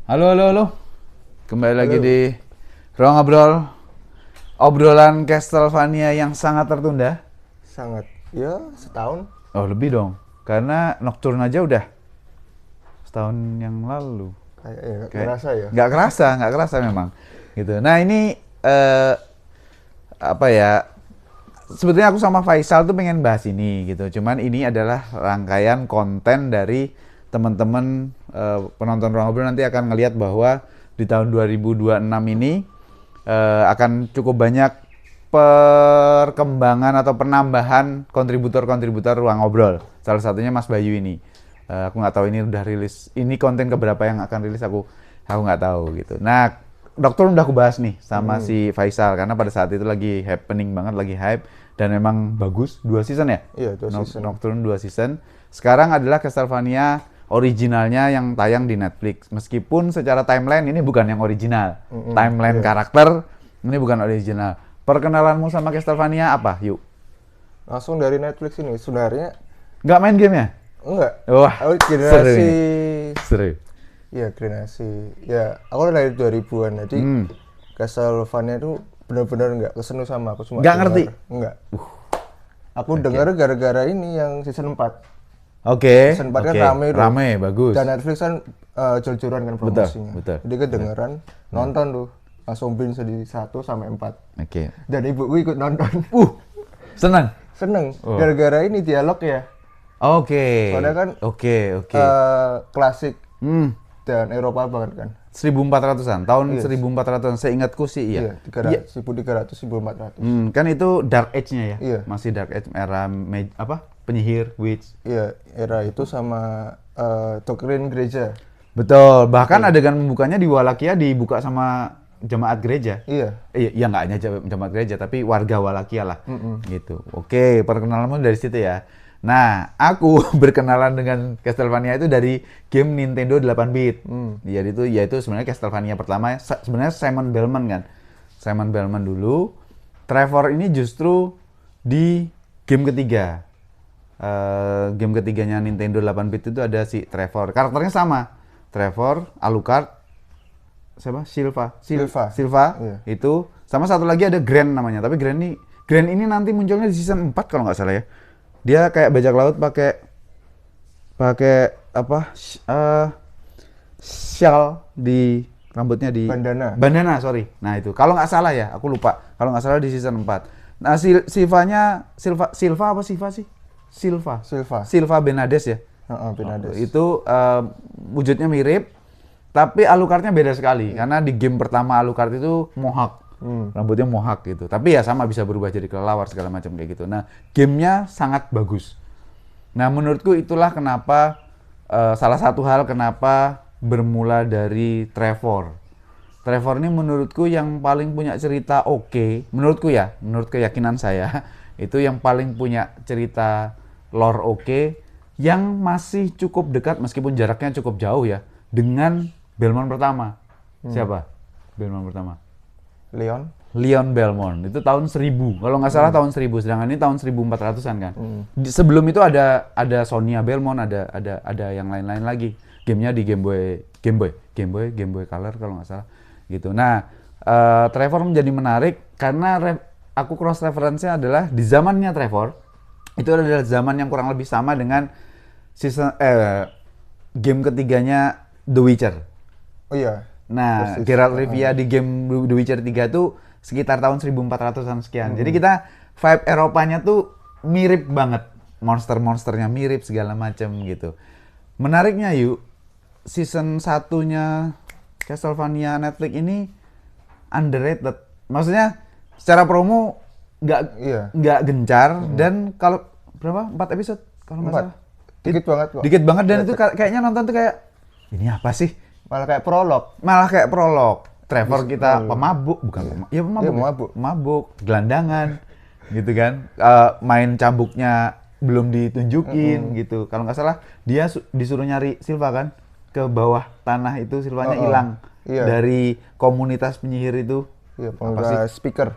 Halo, halo, halo. Kembali lagi Halo. di Ruang Ngobrol. Obrolan Castlevania yang sangat tertunda. Sangat. Ya, setahun. Oh, lebih dong. Karena Nocturne aja udah setahun yang lalu. Kayak ya, nggak Kayak kerasa ya. nggak kerasa memang. Gitu. Nah, ini apa ya? Sebetulnya aku sama Faisal tuh pengen bahas ini gitu. Cuman ini adalah rangkaian konten dari teman-teman penonton Ruang Ngobrol nanti akan ngelihat bahwa di tahun 2026 ini akan cukup banyak perkembangan atau penambahan kontributor-kontributor Ruang Ngobrol. Salah satunya Mas Bayu ini. Aku nggak tahu ini udah rilis. Ini konten keberapa yang akan rilis aku nggak tahu gitu. Nah, Dokter udah aku bahas nih sama si Faisal karena pada saat itu lagi happening banget, lagi hype dan memang bagus. 2 season ya? Iya, 2 season. Nocturne 2 season. Sekarang adalah Castlevania originalnya yang tayang di Netflix. Meskipun secara timeline ini bukan yang original. Timeline iya. karakter ini bukan original. Perkenalanmu sama Castlevania apa? Yuk. Langsung dari Netflix ini. Sebenarnya Nggak main game ya? enggak. Wah, Aku seru generasi ini. Seru. ya generasi. Ya, aku dari 2000-an. Jadi Castlevania itu benar-benar enggak kesenu sama aku cuma Nggak denger. ngerti? Enggak. Aku denger gara-gara ini yang season 4. Oke. Season 4 kan oke. rame tuh. Rame, bagus. Dan Netflix kan jor-joran kan promosinya. betul. Jadi kedengeran nonton tuh. Langsung binge dari 1 sampai 4. Oke. Dan ibuku ikut nonton. Senang. Seneng. Oh. Gara-gara ini dialog ya. Oke. Soalnya kan Oke. klasik Hmm. dan Eropa banget kan. 1400-an, tahun Yes. 1400-an. Seingatku sih iya. 1300 1400. Kan itu Dark Age-nya ya. Iya. Masih Dark Age era penyihir, witch. Iya, era itu sama doktrin gereja. Betul. Bahkan adegan membukanya di Wallachia dibuka sama jemaat gereja. Iya. Iya, nggak hanya jemaat gereja, tapi warga Wallachia lah. Gitu. Oke, perkenalanmu dari situ ya. Nah, aku berkenalan dengan Castlevania itu dari game Nintendo 8-bit. Yaitu sebenarnya Castlevania pertama, sebenarnya Simon Belmont kan. Simon Belmont dulu. Trevor ini justru di game ketiga. Game ketiganya Nintendo 8-bit itu ada si Trevor. Karakternya sama. Trevor, Alucard, siapa? Silva. Iya. Itu sama satu lagi ada Grant namanya. Tapi Grant ini nanti munculnya di season 4 kalau nggak salah ya. Dia kayak bajak laut pakai apa? Shawl di rambutnya di Bandana. sorry. Nah itu kalau nggak salah ya, aku lupa. Kalau nggak salah di season 4. Nah Silva apa Siva sih? Silva Benades ya. Benades. Itu wujudnya mirip, tapi Alucardnya beda sekali. Karena di game pertama Alucard itu mohawk. Rambutnya mohawk gitu. Tapi ya sama bisa berubah jadi kelelawar segala macam kayak gitu. Nah, gamenya sangat bagus. Nah, menurutku itulah kenapa salah satu hal kenapa bermula dari Trevor. Trevor ini menurutku yang paling punya cerita oke. Menurutku ya, menurut keyakinan saya, itu yang paling punya cerita lore oke, yang masih cukup dekat meskipun jaraknya cukup jauh ya dengan Belmont pertama. Siapa? Belmont pertama. Leon Belmont. Itu tahun 1000. Kalau nggak salah tahun 1000. Sedangkan ini tahun 1400-an kan. Sebelum itu ada Sonia Belmont, ada yang lain-lain lagi. Gamenya di Game Boy Color kalau nggak salah. Gitu. Nah, Trevor menjadi menarik karena aku cross reference-nya adalah di zamannya Trevor itu adalah zaman yang kurang lebih sama dengan game ketiganya The Witcher. Oh iya. Nah, Geralt Rivia di game The Witcher 3 tuh sekitar tahun 1400-an sekian. Jadi kita vibe Eropanya tuh mirip banget. Monster-monsternya mirip segala macam gitu. Menariknya season 1-nya Castlevania Netflix ini underrated. Maksudnya secara promo nggak gencar dan kalau berapa? 4 episode kalau nggak salah. Dikit banget kok. Dikit banget dan itu kayaknya nonton tuh kayak ini apa sih? Malah kayak prolog. Trevor kita pemabuk, bukan pemabuk. Mabuk, gelandangan, gitu kan. Main cambuknya belum ditunjukin, gitu. Kalau nggak salah, dia disuruh nyari Silva kan ke bawah tanah itu, Silvanya hilang dari komunitas penyihir itu. Iya, pengguna speaker.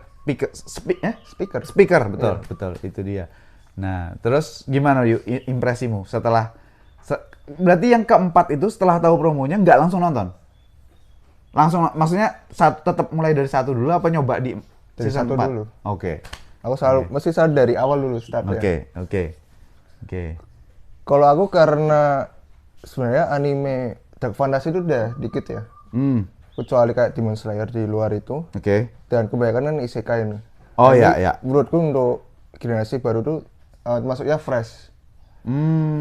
Speaker, betul, itu dia. Nah, terus gimana impresimu setelah berarti yang keempat itu setelah tahu promonya nggak langsung nonton? Langsung, maksudnya tetap mulai dari 1 dulu apa nyoba di Dari season 1 4? dulu. Oke. Aku selalu mesti dari awal dulu start ya. Oke. Kalau aku karena sebenarnya anime dark fantasy itu udah dikit ya. Kecuali kayak Demon Slayer di luar itu. Oke. Dan kebanyakan kan isekai nih. Oh Jadi, ya. menurutku untuk generasi baru tuh masuknya fresh.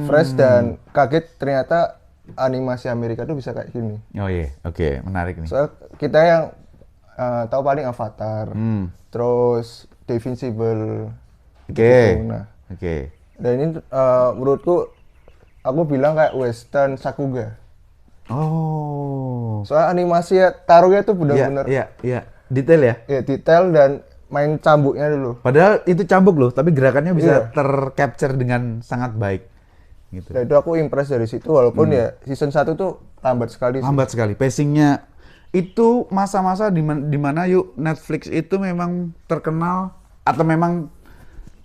Fresh dan kaget ternyata animasi Amerika tuh bisa kayak gini. Oh iya, oke, menarik nih. Soalnya kita yang tahu paling Avatar, terus The Invincible. Oke. Gitu. Nah, Oke. dan ini menurutku aku bilang kayak Western Sakuga. Oh. Soalnya animasi ya, taruhnya tuh benar-benar Iya. Detail ya. ya detail dan main cambuknya dulu. Padahal itu cambuk loh, tapi gerakannya bisa Iya. tercapture dengan sangat baik. Gitu. Dan itu aku impress dari situ walaupun ya season 1 tuh lambat sekali sih. Lambat sekali. Pacingnya itu masa-masa di mana yuk Netflix itu memang terkenal atau memang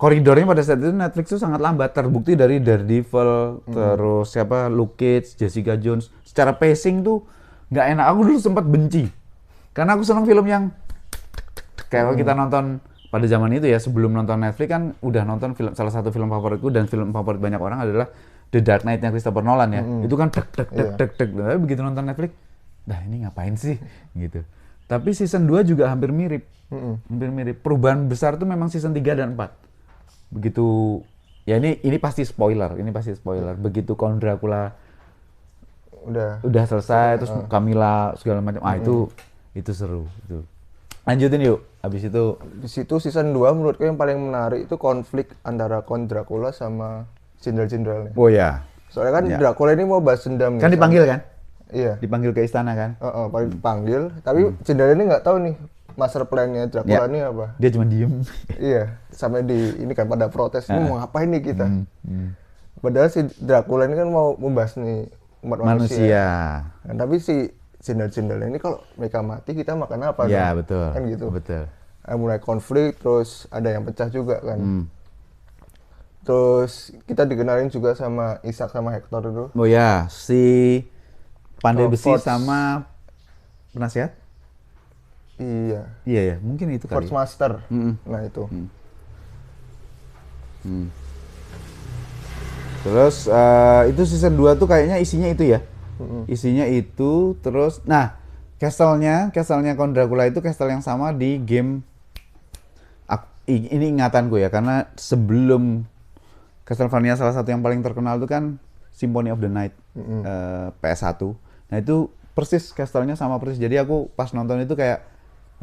koridornya pada saat itu Netflix itu sangat lambat, terbukti dari Daredevil, terus Luke Cage, Jessica Jones. Secara pacing tuh nggak enak. Aku dulu sempat benci karena aku senang film yang kayak kita nonton pada zaman itu ya, sebelum nonton Netflix kan udah nonton film, salah satu film favoritku dan film favorit banyak orang adalah The Dark Knight-nya Christopher Nolan ya. Itu kan deg. Tapi begitu nonton Netflix, dah ini ngapain sih gitu. Tapi season 2 juga hampir mirip. Hampir mirip. Perubahan besar tuh memang season 3 dan 4. Begitu ya ini pasti spoiler, Begitu Count Dracula udah selesai, terus Camilla segala macam. Itu seru itu. Lanjutin yuk. Habis itu Di situ season 2 menurutku yang paling menarik itu konflik antara Count Dracula sama jenderal-jenderalnya. oh ya. Soalnya kan Dracula ini mau balas dendam Kan nih dipanggil kan? Iya. Dipanggil ke istana kan? Paling dipanggil, tapi jenderal ini nggak tahu nih master plan-nya Dracula ini apa. Dia cuma diem. Iya, sampai ini kan pada protes, ini mau ngapain nih kita? Padahal si Dracula ini kan mau membasmi umat manusia. Nah, tapi si jenderal-jenderal ini kalau mereka mati kita makan apa? Iya, kan? betul. Kan gitu. Betul. Mulai konflik, terus ada yang pecah juga kan. Terus kita dikenalin juga sama Ishak sama Hector itu. Oh ya, si pandai besi Forge. sama penasihat? Iya. Iya ya, mungkin itu kali. Forge Master. Nah itu. Terus itu season 2 tuh kayaknya isinya itu ya. Isinya itu, terus nah, castle-nya Count Dracula itu castle yang sama di game ini ingatanku ya, karena sebelum Castlevania salah satu yang paling terkenal itu kan Symphony of the Night PS1. Nah itu persis castle-nya sama persis. Jadi aku pas nonton itu kayak,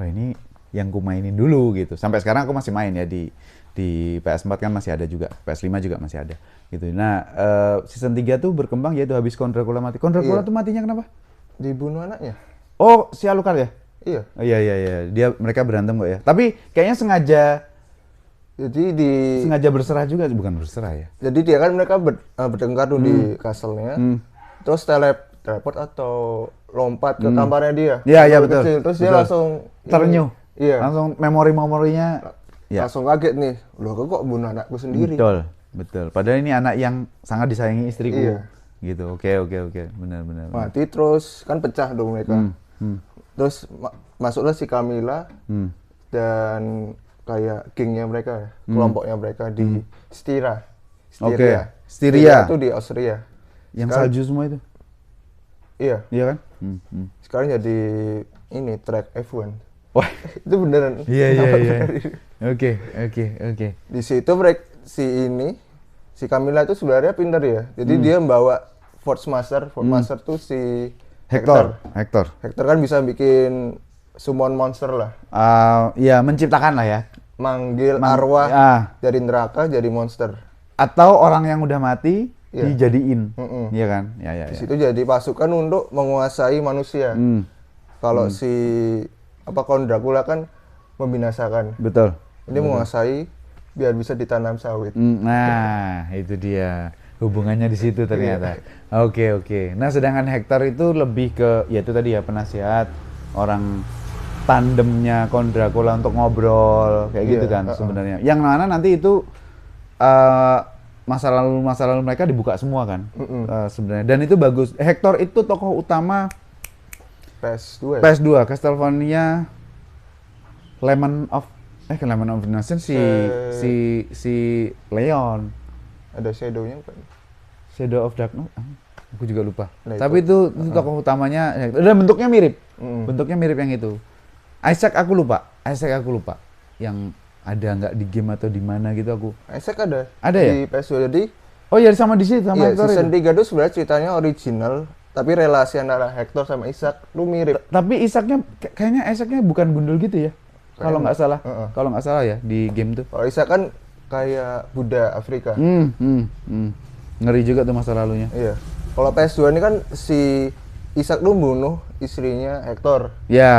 wah ini yang ku mainin dulu gitu. Sampai sekarang aku masih main ya di PS4 kan masih ada juga, PS5 juga masih ada gitu. Nah season 3 tuh berkembang yaitu habis Count Dracula mati. Count Dracula tuh matinya kenapa? Dibunuh anaknya. Oh si Alucard ya? Iya. Oh, iya. Mereka berantem kok ya. Tapi kayaknya Jadi sengaja berserah juga, bukan berserah ya. Jadi dia kan mereka bertengkar tuh di castle-nya. Terus teleport atau lompat ke kamarnya dia. Iya Kamar betul. kecil. Terus dia Betul. langsung terenyuh. Iya. Langsung memorinya. Ya. Langsung kaget nih. Loh kok bunuh anakku sendiri? Betul. Padahal ini anak yang sangat disayangi istriku. Iya. Gitu. Oke. Benar. Mati terus kan pecah dong mereka. Terus masuklah si Camilla dan kayak gengnya mereka ya, kelompoknya mereka di Styria. Oke. Styria. Styria itu di Austria. Yang Sekarang- salju semua itu. Iya. Iya kan? Sekarang jadi ini track F1. Wah. Itu beneran. Iya. Oke. Di situ si Camilla itu sebenarnya pintar ya. Jadi dia membawa Force Master tuh si Hector. Hector kan bisa bikin summon monster lah. Ya menciptakan lah ya. Manggil arwah dari neraka jadi monster. Atau orang yang udah mati Iya. dijadiin. Iya kan? Ya. Di situ jadi pasukan untuk menguasai manusia. Kalau si Count Dracula kan membinasakan. Betul. Ini menguasai biar bisa ditanam sawit. Nah, itu dia. Hubungannya di situ ternyata. Oke. Nah, sedangkan Hector itu lebih ke ya itu tadi ya penasihat, orang tandemnya Count Dracula untuk ngobrol kayak gitu kan sebenarnya. Yang mana nanti itu masa lalu mereka dibuka semua kan sebenarnya. Dan itu bagus. Hector itu tokoh utama PS2 ya? PS2 Castlevania Lemon of Innocence si Leon. Ada Shadow-nya bukan? Shadow of Darkness, aku juga lupa. Nah, Tapi itu tokoh utamanya, dan bentuknya mirip. Bentuknya mirip yang itu. Isaac aku lupa. Yang ada nggak di game atau di mana gitu aku. Isaac ada. Ada di ya? PS2 jadi. Oh ya sama di situ sama Iya, Hector season itu. 3 tuh sebenarnya ceritanya original, tapi relasi antara Hector sama Isaac lu mirip. Tapi kayaknya Isaac-nya bukan gundul gitu ya. Kalau nggak salah. Kalau nggak salah ya di game tuh. Kalau Isaac kan kayak Buddha Afrika. Ngeri juga tuh masa lalunya. Iya. Kalau PS2 ini kan si Isaac tuh bunuh istrinya Hector. Ya.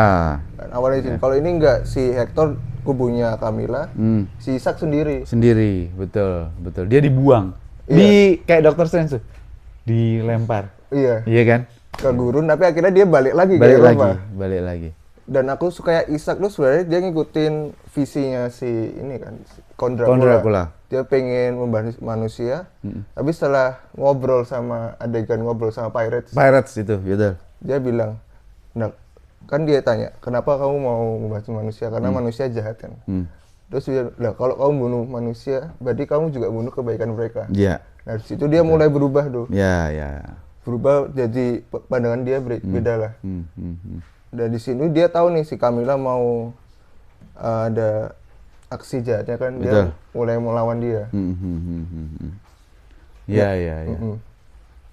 Kan awalnya kalau ini enggak, si Hector kubunya Camilla, si Isaac sendiri. Sendiri, betul. Dia dibuang. Iya. Kayak Dr. Strange tuh. Dilempar. Iya. Iya kan? Ke gurun, tapi akhirnya dia balik lagi. Balik lagi. Dan aku suka Isaac tuh sebenarnya dia ngikutin visinya si ini kan, si Count Count Dracula. Dracula. Dia pengen membantu manusia, tapi setelah ngobrol sama Pirates itu, betul. dia bilang, nah, kan dia tanya, kenapa kamu mau membantu manusia? Karena manusia jahat kan. Terus dia, lah kalau kamu bunuh manusia, berarti kamu juga bunuh kebaikan mereka. Iya. Nah di situ dia mulai berubah tuh. Iya. Berubah jadi pandangan dia beda lah. Dan di sini dia tahu nih si Camilla mau ada aksi jahatnya kan. Betul. Dia mulai melawan dia. Iya.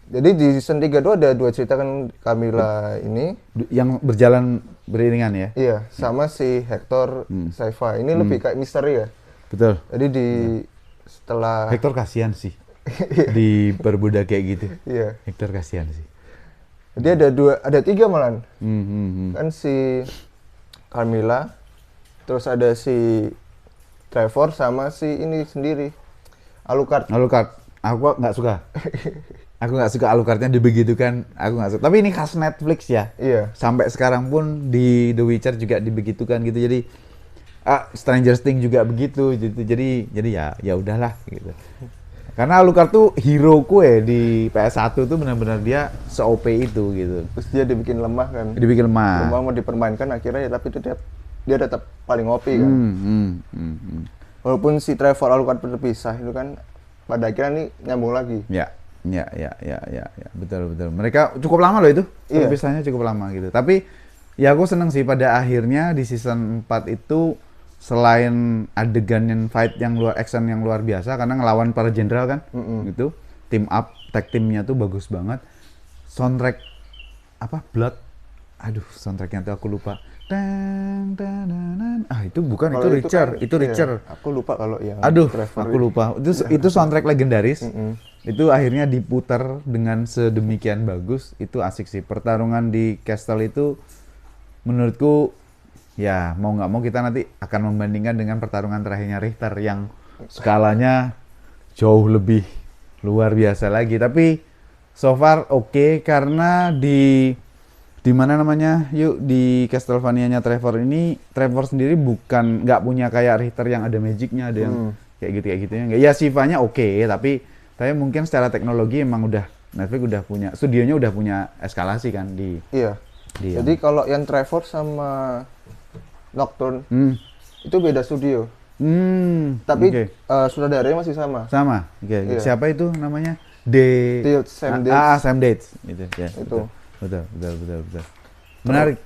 Jadi di season 3 tuh ada 2 cerita kan Camilla ini. Yang berjalan beriringan ya? Iya, sama si Hector Saifa. Ini lebih kayak misteri ya. Betul. Jadi setelah Hector kasihan sih. Diperbudak kayak gitu. Iya. Hector kasihan sih. Jadi ada 3 malahan. Kan si Camilla, terus ada si Trevor sama si ini sendiri. Alucard. Aku nggak suka. Aku nggak suka Alucardnya dibegitukan. Aku nggak suka. Tapi ini khas Netflix ya. Iya. Sampai sekarang pun di The Witcher juga dibegitukan gitu. Jadi Stranger Things juga begitu. Jadi ya udahlah gitu. Karena Alucard tuh heroku ya di PS1 tuh benar-benar dia se-OP itu gitu. Terus dia dibikin lemah kan. Dibikin lemah. Lemah mau dipermainkan akhirnya ya, tapi itu dia tetap paling OP kan. Walaupun si Trevor Alucard berpisah itu kan pada akhirnya nih nyambung lagi. Ya. Betul. Mereka cukup lama loh itu. Iya. Perpisahnya cukup lama gitu. Tapi ya aku seneng sih pada akhirnya di season 4 itu selain adegan yang fight yang action yang luar biasa karena ngelawan para jenderal kan gitu, team up, tag teamnya tuh bagus banget. Soundtrack Blood, soundtracknya tuh aku lupa. Itu bukan, Kalau itu Richard, kan, itu Richard. Iya, aku lupa kalau yang Trevor aku lupa. Itu soundtrack legendaris. Itu akhirnya diputar dengan sedemikian bagus, itu asik sih. Pertarungan di Castle itu menurutku ya mau nggak mau kita nanti akan membandingkan dengan pertarungan terakhirnya Richter yang skalanya jauh lebih luar biasa lagi. Tapi so far oke, karena di mana namanya di Castlevania-nya Trevor ini, Trevor sendiri nggak punya kayak Richter yang ada magicnya, ada yang kayak gitu ya. Sifanya oke, tapi mungkin secara teknologi emang Netflix udah punya, studionya udah punya eskalasi kan di. Iya. Jadi kalau yang Trevor sama Nocturne itu beda studio. Tapi sutradaranya masih sama. Sama. Iya. Siapa itu namanya? Sam Dates. Sam Dates gitu ya. Itu. Betul. Menarik.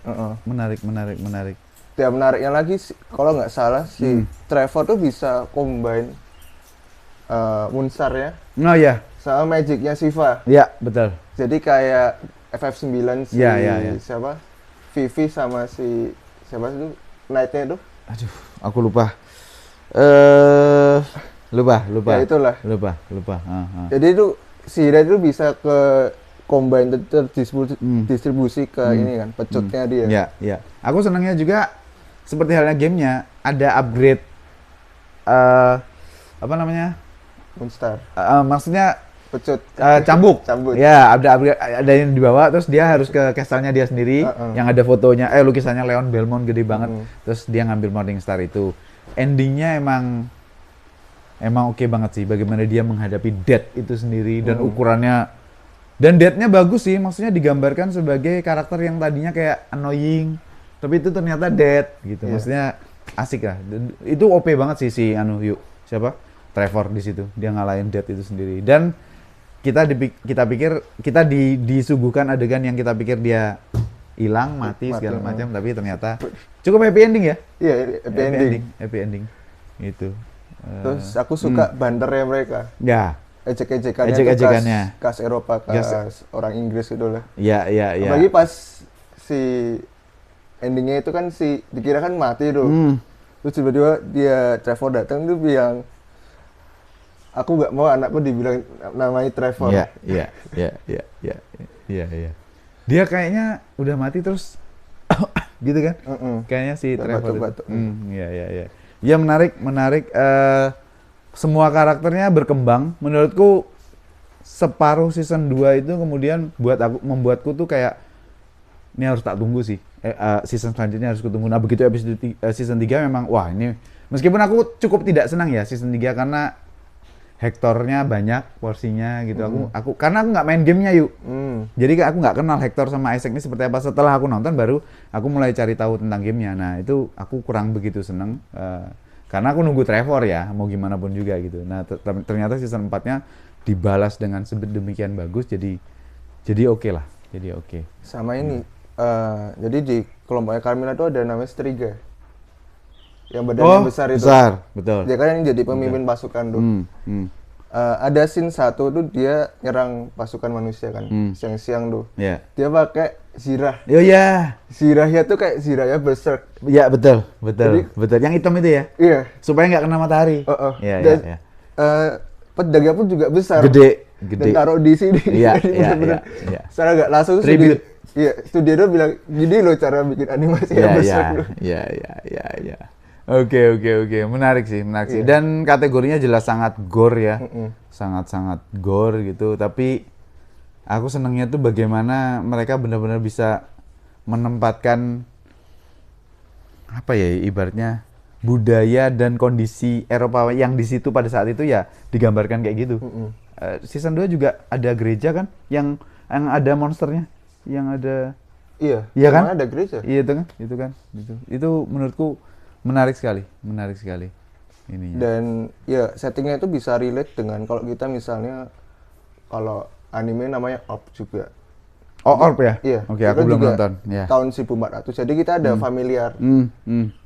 Ya menariknya lagi kalau nggak salah si Trevor tuh bisa combine Moonstar ya. Oh iya. Sama magicnya Shiva. Iya, betul. Jadi kayak FF9 si siapa? Vivi sama si siapa itu? Knight-nya itu? Aduh, aku lupa. Lupa. Ya itulah. Lupa. Jadi itu si Hira itu bisa ke combine terdistribusi ke ini kan, pecutnya dia. Iya. Aku senangnya juga seperti halnya gamenya ada upgrade apa namanya? Moonstar. Maksudnya Pecut. Cambuk. Ya, ada yang dibawa, terus dia harus ke castle-nya dia sendiri, yang ada fotonya, lukisannya Leon Belmont gede banget, terus dia ngambil Morning Star itu. Endingnya emang oke banget sih, bagaimana dia menghadapi Death itu sendiri, dan ukurannya Dan Dead-nya bagus sih, maksudnya digambarkan sebagai karakter yang tadinya kayak annoying, tapi itu ternyata Dead gitu. Maksudnya asik lah. Itu OP banget sih si siapa? Trevor di situ. Dia ngalahin Dead itu sendiri. Dan kita pikir disuguhkan adegan yang kita pikir dia hilang, mati segala macam, tapi ternyata cukup happy ending ya? Iya, happy ending. Itu. Terus aku suka banternya mereka. Ya. Ejek-ejekannya khas Eropa, khas orang Inggris gitu lah. Iya. Apalagi pas si endingnya itu kan dikira kan mati tuh. Terus tiba-tiba Trevor datang tuh bilang, aku nggak mau anakku dibilang namanya Trevor. Iya. Dia kayaknya udah mati terus gitu kan? Kayaknya si Trevor. Iya. Ya menarik. Semua karakternya berkembang. Menurutku separuh season 2 itu kemudian membuatku tuh kayak ini harus tak tunggu sih. Season selanjutnya harus kutunggu. Nah, begitu episode season 3 memang wah ini meskipun aku cukup tidak senang ya season 3 karena Hectornya banyak porsinya gitu. Karena aku nggak main gamenya Jadi aku nggak kenal Hector sama Isaac ini seperti apa. Setelah aku nonton baru aku mulai cari tahu tentang gamenya. Nah itu aku kurang begitu seneng karena aku nunggu Trevor ya mau gimana pun juga gitu. Nah ternyata season 4-nya dibalas dengan sedemikian bagus jadi oke lah. Jadi oke. Sama ini jadi di kelompoknya Carmilla itu ada namanya Striga. Yang badannya besar itu. Besar, betul. Dia kan yang jadi pemimpin pasukan tuh. Ada scene 1 tuh dia nyerang pasukan manusia kan, siang-siang tuh. Yeah. Dia pakai zirah. Oh iya. Zirahnya tuh kayak zirahnya berserk. Iya betul. Yang hitam itu ya. Iya. Supaya nggak kena matahari. Iya. Pedangnya pun juga besar. Gede. Dan taruh di sini. Iya. Secara nggak langsung tribute. Studio bilang gini loh cara bikin animasi yang besar. Iya. Oke. Menarik sih. Dan kategorinya jelas sangat gore ya. Sangat-sangat gore gitu. Tapi aku senangnya tuh bagaimana mereka benar-benar bisa menempatkan apa ya ibaratnya budaya dan kondisi Eropa yang di situ pada saat itu ya digambarkan kayak gitu. Season 2 juga ada gereja kan yang ada monsternya, yang ada Iya kan? Ada gereja. Iya itu kan. Itu menurutku menarik sekali ininya. Dan ya settingnya itu bisa relate dengan kalau kita misalnya kalau anime namanya Orb juga. Orb ya? Iya. Oke, aku belum nonton. Ya. Tahun 1400. Jadi kita ada familiar.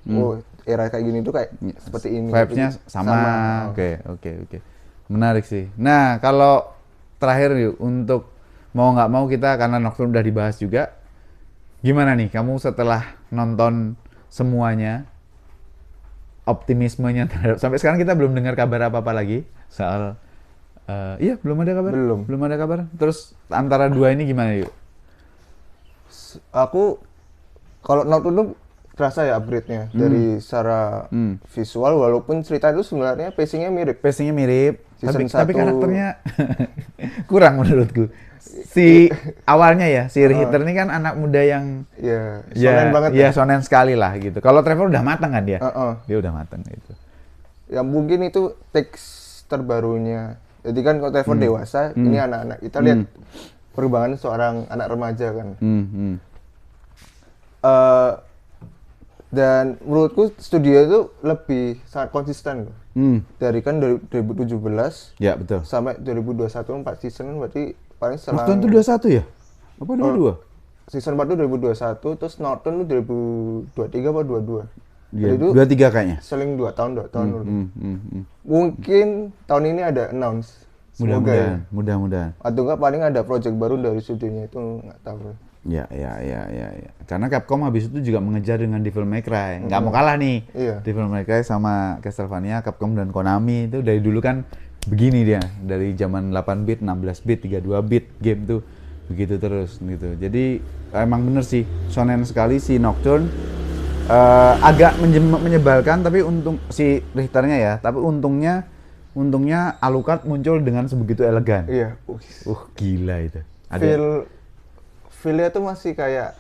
Oh, era kayak gini tuh kayak seperti ini. Vibes-nya sama. Oke. Menarik sih. Nah, kalau terakhir yuk untuk mau nggak mau kita karena Nocturne udah dibahas juga. Gimana nih kamu setelah nonton semuanya? Optimismenya terhadap sampai sekarang kita belum dengar kabar apa-apa lagi soal belum ada kabar. Terus antara dua ini gimana yuk? Aku kalau Nocturne terasa ya upgrade-nya dari secara visual walaupun cerita itu sebenarnya pacing-nya mirip. Tapi karakternya kurang menurutku. Si awalnya ya, si Richter ini kan anak muda yang shonen banget ya. Shonen sekali lah gitu. Kalau Trevor udah matang kan dia? Dia udah matang gitu. Ya mungkin itu teks terbarunya. Jadi kan kalau Trevor dewasa, ini anak-anak. Kita lihat perkembangan seorang anak remaja kan. Dan menurutku studio itu lebih sangat konsisten loh. Dari 2017 ya, betul. Sampai 2021 4 season berarti paling selang. Nocturne itu 21 ya? Apa 22? Season 4 itu 2021 terus Nocturne itu 2023 apa 22? Iya, 23 kayaknya. Seling 2 tahun. Mungkin tahun ini ada announce. Mudah-mudahan. Atau enggak paling ada project baru dari studionya itu enggak tahu. Ya. Karena Capcom habis itu juga mengejar dengan Devil May Cry. Nggak mau kalah nih. Devil May Cry sama Castlevania, Capcom dan Konami itu dari dulu kan begini dia. Dari zaman 8 bit, 16 bit, 32 bit game tuh begitu terus gitu. Jadi emang bener sih shonen sekali si Nocturne. Agak menyebalkan tapi untung si Richternya ya. Tapi untungnya Alucard muncul dengan sebegitu elegan. Iya. Gila itu. Feel-nya tuh masih kayak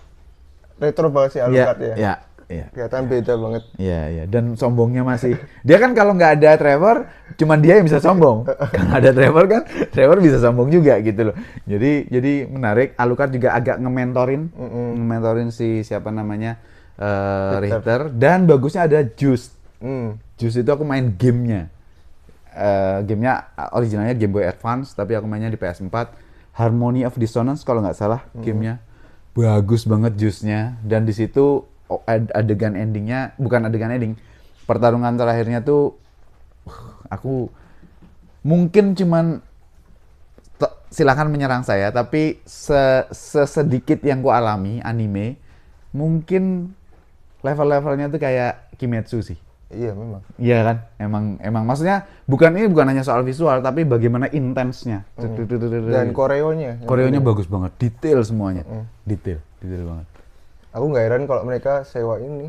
retro banget sih Alucard ya. Iya. Kelihatan beda banget. Iya, iya. Dan sombongnya masih. Dia kan kalau nggak ada Trevor, cuman dia yang bisa sombong. Kalau ada Trevor kan, Trevor bisa sombong juga gitu loh. Jadi menarik. Alucard juga agak ngementorin si siapa namanya Richter. Dan bagusnya ada Just. Just itu aku main gamenya. Gamenya originalnya Game Boy Advance, tapi aku mainnya di PS4. Harmony of Dissonance kalau nggak salah gamenya. Bagus banget Just-nya. Dan di situ adegan endingnya, bukan adegan ending, pertarungan terakhirnya tuh aku mungkin cuman silakan menyerang saya, tapi sesedikit yang ku alami anime, mungkin level-levelnya tuh kayak Kimetsu sih. Iya memang. Iya kan, emang maksudnya bukan hanya soal visual, tapi bagaimana intensnya. Dan koreonya bagus banget, detail semuanya, detail banget. Aku nggak heran kalau mereka sewa ini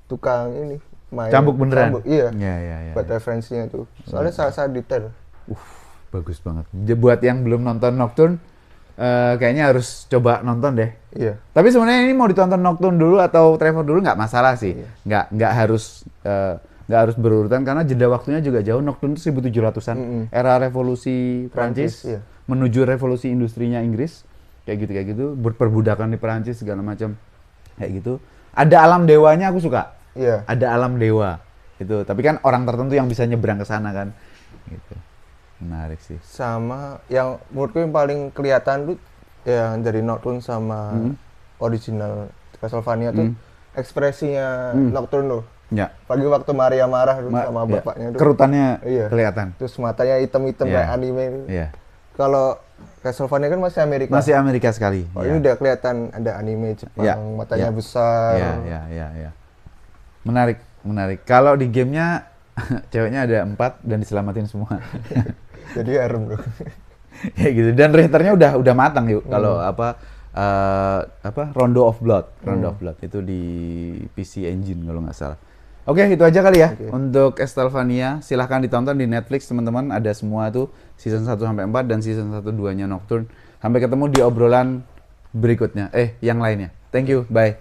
tukang ini main cambuk beneran. Iya. Iya. Buat referensinya tuh. Soalnya sangat detail. Bagus banget. Buat yang belum nonton Nocturne, kayaknya harus coba nonton deh. Iya. Tapi sebenarnya ini mau ditonton Nocturne dulu atau Trevor dulu nggak masalah sih. Iya. Nggak harus berurutan karena jeda waktunya juga jauh. Nocturne itu 1700-an. Era revolusi Prancis iya. menuju revolusi industrinya Inggris. Kayak gitu. Perbudakan di Prancis segala macam. Kayak gitu. Ada alam dewanya aku suka. Iya. Ada alam dewa. Itu. Tapi kan orang tertentu yang bisa nyebrang ke sana kan. Gitu. Menarik sih. Sama yang menurutku yang paling kelihatan tuh yang dari Nocturne sama original Castlevania tuh ekspresinya Nocturne tuh. Ya. Pagi waktu Maria marah tuh sama bapaknya tuh. Kerutannya kelihatan. Terus matanya hitam-hitam kayak anime. Iya. Kalau Castlevania kan masih Amerika. Masih Amerika sekali. Oh, ini udah kelihatan ada anime Jepang, matanya besar. Iya. Menarik. Kalau di gamenya ceweknya ada 4 dan diselamatin semua. Jadi harem bro. Ya gitu. Dan Richternya udah matang yuk. Kalau Rondo of Blood itu di PC Engine kalau nggak salah. Oke, itu aja kali ya untuk Castlevania. Silahkan ditonton di Netflix teman-teman. Ada semua tuh season 1 sampai 4 dan season 1-2-nya Nocturne. Sampai ketemu di obrolan berikutnya. Yang lainnya. Thank you. Bye.